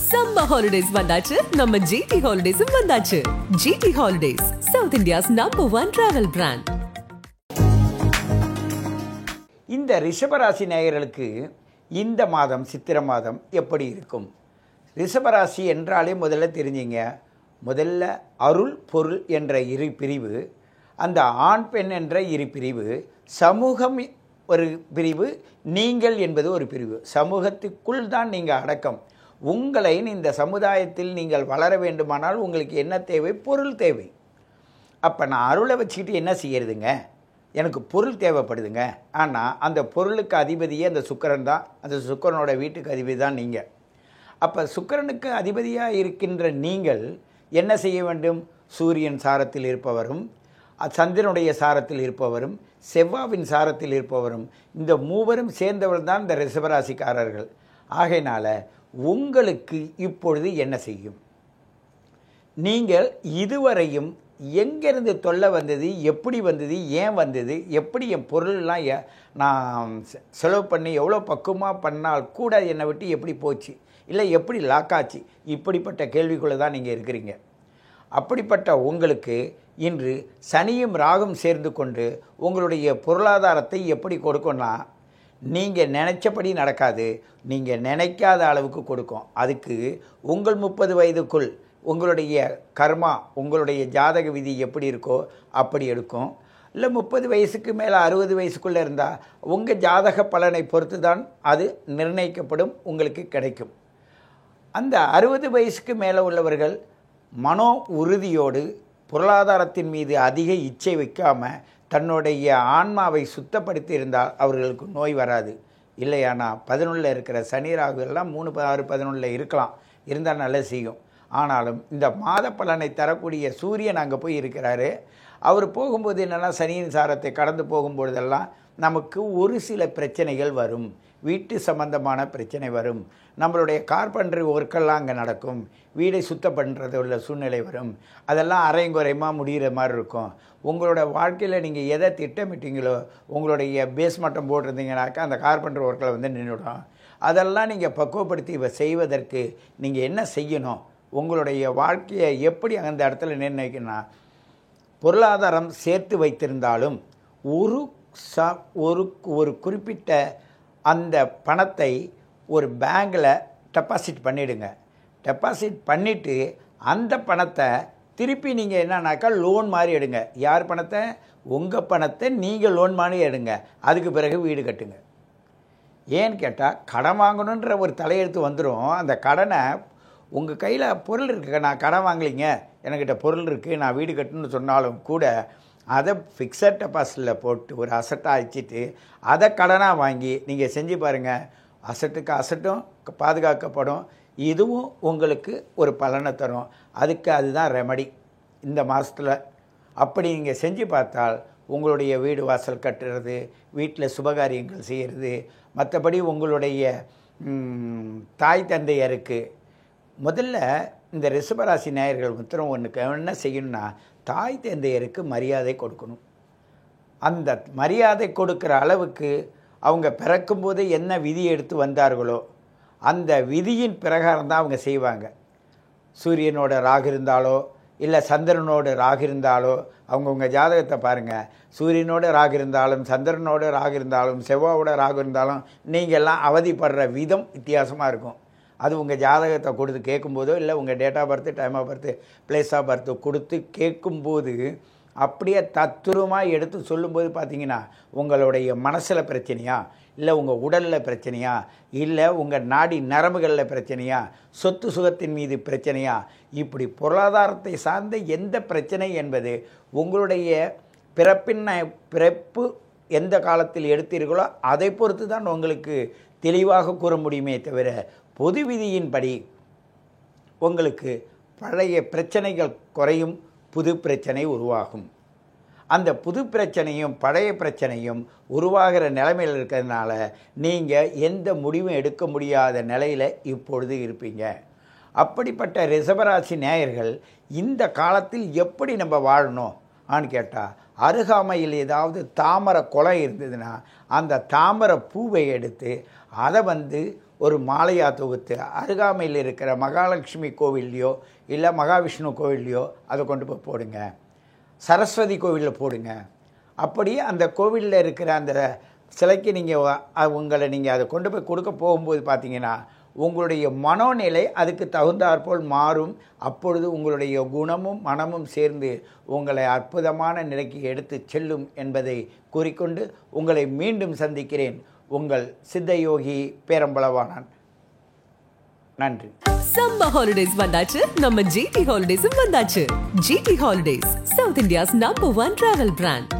Summer holidays வந்தாச்சு, நம்ம GT ஹாலிடேஸும் வந்தாச்சு. GT holidays, South India's #1 travel brand. இந்த ரிஷபராசி நேயர்களுக்கு இந்த மாதம் சித்திரை மாதம் எப்படி இருக்கும்? ரிஷபராசி என்றாலே முதல்ல தெரிஞ்சிங்க, முதல்ல அருள் பொருள் என்ற இரு பிரிவு, அந்த ஆண் பெண் என்ற இரு பிரிவு, சமூகம் ஒரு பிரிவு, நீங்கள் என்பது ஒரு பிரிவு. சமூகத்துக்குள் தான் நீங்கள் அடக்கம். உங்களை இந்த சமுதாயத்தில் நீங்கள் வளர வேண்டுமானால் உங்களுக்கு என்ன தேவை? பொருள் தேவை. அப்போ நான் அருளை வச்சுக்கிட்டு என்ன செய்யறதுங்க? எனக்கு பொருள் தேவைப்படுதுங்க. ஆனால் அந்த பொருளுக்கு அதிபதியே அந்த சுக்கிரன் தான். அந்த சுக்கிரனோட வீட்டுக்கு அதிபதி தான் நீங்கள். அப்போ சுக்கிரனுக்கு அதிபதியாக இருக்கின்ற நீங்கள் என்ன செய்ய வேண்டும்? சூரியன் சாரத்தில் இருப்பவரும், சந்திரனுடைய சாரத்தில் இருப்பவரும், செவ்வாவின் சாரத்தில் இருப்பவரும், இந்த மூவரும் சேர்ந்தவர் தான் இந்த ரிஷபராசிக்காரர்கள். ஆகையினால உங்களுக்கு இப்பொழுது என்ன செய்யும்? நீங்கள் இதுவரையும் எங்கேருந்து தொல்லை வந்தது, எப்படி வந்தது, ஏன் வந்தது, எப்படி என் பொருள்லாம் நான் செலவு பண்ணி எவ்வளோ பக்குவமாக பண்ணால் கூட என்னை விட்டு எப்படி போச்சு, இல்லை எப்படி லாக்காச்சு, இப்படிப்பட்ட கேள்விக்குள்ளே தான் நீங்கள் இருக்கிறீங்க. அப்படிப்பட்ட உங்களுக்கு இன்று சனியும் ராகும் சேர்ந்து கொண்டு உங்களுடைய பொருளாதாரத்தை எப்படி கொடுக்கும்னா, நீங்கள் நினைச்சபடி நடக்காது, நீங்கள் நினைக்காத அளவுக்கு கொடுக்கும். அதுக்கு உங்கள் 30 வயதுக்குள் உங்களுடைய கர்மா, உங்களுடைய ஜாதக விதி எப்படி இருக்கோ அப்படி எடுக்கும். இல்லை 30 வயசுக்கு மேலே 60 வயசுக்குள்ளே இருந்தால் உங்கள் ஜாதக பலனை பொறுத்து தான் அது நிர்ணயிக்கப்படும், உங்களுக்கு கிடைக்கும். அந்த 60 வயசுக்கு மேலே உள்ளவர்கள் மனோ உறுதியோடு பொருளாதாரத்தின் மீது அதிக இச்சை வைக்காமல் தன்னுடைய ஆன்மாவை சுத்தப்படுத்தி இருந்தால் அவர்களுக்கு நோய் வராது. இல்லையானா 11 இருக்கிற சனி ராகு எல்லாம் 3, 6, 11 இருக்கலாம், இருந்தால் நல்ல செய்யும். ஆனாலும் இந்த மாத பலனை தரக்கூடிய சூரியன் அங்கே போய் இருக்கிறாரு. அவர் போகும்போது என்னென்னா, சனியின் சாரத்தை கடந்து போகும்பொழுதெல்லாம் நமக்கு ஒரு சில பிரச்சனைகள் வரும். வீட்டு சம்பந்தமான பிரச்சனை வரும். நம்மளுடைய கார்பெண்டரி ஒர்க்கெல்லாம் அங்கே நடக்கும். வீடை சுத்தம் பண்ணுறது உள்ள சூழ்நிலை வரும். அதெல்லாம் அரைங்குறையமாக முடிகிற மாதிரி இருக்கும். உங்களோட வாழ்க்கையில் நீங்கள் எதை திட்டமிட்டீங்களோ, உங்களுடைய பேஸ் மட்டம் போட்டிருந்தீங்கனாக்கா அந்த கார்பெண்டர் ஒர்க்கில் வந்து நின்றுடும். அதெல்லாம் நீங்கள் பக்குவப்படுத்தி செய்வதற்கு நீங்கள் என்ன செய்யணும்? உங்களுடைய வாழ்க்கையை எப்படி அந்த இடத்துல நிர்ணயிக்கணும்னா, பொருளாதாரம் சேர்த்து வைத்திருந்தாலும் ஒரு குறிப்பிட்ட அந்த பணத்தை ஒரு பேங்கில் டெபாசிட் பண்ணிவிடுங்க. டெபாசிட் பண்ணிவிட்டு அந்த பணத்தை திருப்பி நீங்கள் என்னன்னாக்கா லோன் மாதிரி எடுங்க. யார் பணத்தை? உங்கள் பணத்தை நீங்கள் லோன் மாதிரி எடுங்க. அதுக்கு பிறகு வீடு கட்டுங்க. ஏன்னு கேட்டால், கடன் வாங்கணுன்ற ஒரு தலையெழுத்து வந்துடும். அந்த கடனை உங்கள் கையில் பொருள் இருக்குது, நான் கடன் வாங்கலிங்க, என்கிட்ட பொருள் இருக்குது, நான் வீடு கட்டணும்னு சொன்னாலும் கூட அதை ஃபிக்ஸட் டெபாசிட்டில் போட்டு ஒரு அசட்டாக வச்சுட்டு அதை கடனாக வாங்கி நீங்கள் செஞ்சு பாருங்கள். அசட்டுக்கு அசட்டும் பாதுகாக்கப்படும். இதுவும் உங்களுக்கு ஒரு பலனை தரும். அதுதான் ரெமடி இந்த மாதத்தில். அப்படி நீங்கள் செஞ்சு பார்த்தால் உங்களுடைய வீடு வாசல் கட்டுறது, வீட்டில் சுபகாரியங்கள் செய்கிறது, மற்றபடி உங்களுடைய தாய் தந்தையருக்கு முதல்ல இந்த ரிஷபராசி நேயர்கள் உத்தரம் ஒன்றுக்கு என்ன செய்யணும்னா, தாய் தந்தையருக்கு மரியாதை கொடுக்கணும். அந்த மரியாதை கொடுக்குற அளவுக்கு அவங்க பிறக்கும்போது என்ன விதி எடுத்து வந்தார்களோ அந்த விதியின் பிரகாரம் தான் அவங்க செய்வாங்க. சூரியனோட ராகு இருந்தாலோ இல்லை சந்திரனோட ராகு இருந்தாலோ, அவங்கவுங்க ஜாதகத்தை பாருங்கள். சூரியனோட ராகு இருந்தாலும், சந்திரனோட ராகு இருந்தாலும், செவ்வாயோட ராகு இருந்தாலும் நீங்கள்லாம் அவதிப்படுற விதம் வித்தியாசமாக இருக்கும். அது உங்கள் ஜாதகத்தை கொடுத்து கேட்கும்போதோ, இல்லை உங்கள் date of birth, time of birth, place of birth கொடுத்து கேட்கும்போது அப்படியே தத்துரமாக எடுத்து சொல்லும்போது பார்த்தீங்கன்னா, உங்களுடைய மனசில் பிரச்சனையா, இல்லை உங்கள் உடலில் பிரச்சனையா, இல்லை உங்கள் நாடி நரம்புகளில் பிரச்சனையா, சொத்து சுகத்தின் மீது பிரச்சனையா, இப்படி பொருளாதாரத்தை சார்ந்த எந்த பிரச்சனை என்பது உங்களுடைய பிறப்பு எந்த காலத்தில் எடுத்தீர்களோ அதை பொறுத்து தான் உங்களுக்கு தெளிவாக கூற முடியுமே தவிர, பொது விதியின்படி உங்களுக்கு பழைய பிரச்சனைகள் குறையும், புது பிரச்சனை உருவாகும். அந்த புது பிரச்சனையும் பழைய பிரச்சனையும் உருவாகிற நிலைமையில் இருக்கிறதுனால நீங்கள் எந்த முடிவும் எடுக்க முடியாத நிலையில் இப்பொழுது இருப்பீங்க. அப்படிப்பட்ட ரிஷபராசி நேயர்கள் இந்த காலத்தில் எப்படி நம்ம வாழணும் ஆன்னு கேட்டால், அருகாமையில் ஏதாவது தாமரை குளம் இருந்ததுன்னா அந்த தாமரை பூவை எடுத்து அதை ஒரு மாலையாக தொகுத்து அருகாமையில் இருக்கிற மகாலட்சுமி கோவில்லையோ இல்லை மகாவிஷ்ணு கோவில்லையோ அதை கொண்டு போய் போடுங்க. சரஸ்வதி கோவிலில் போடுங்க. அப்படி அந்த கோவிலில் இருக்கிற அந்த சிலைக்கு உங்களை நீங்கள் அதை கொண்டு போய் கொடுக்க போகும்போது பார்த்தீங்கன்னா உங்களுடைய மனோநிலை அதுக்கு தகுந்தாற்போல் மாறும். அப்பொழுது உங்களுடைய குணமும் மனமும் சேர்ந்து உங்களை அற்புதமான நிலைக்கு எடுத்து செல்லும் என்பதை கூறிக்கொண்டு உங்களை மீண்டும் சந்திக்கிறேன். உங்கள் சித்தயோகி பேரம்பளவாணன். நன்றி. சம்மர் ஹாலிடேஸ் வந்தாச்சு, நம்ம ஜிடி ஹாலிடேஸும் வந்தாச்சு. GT holidays, South India's number 1 travel brand.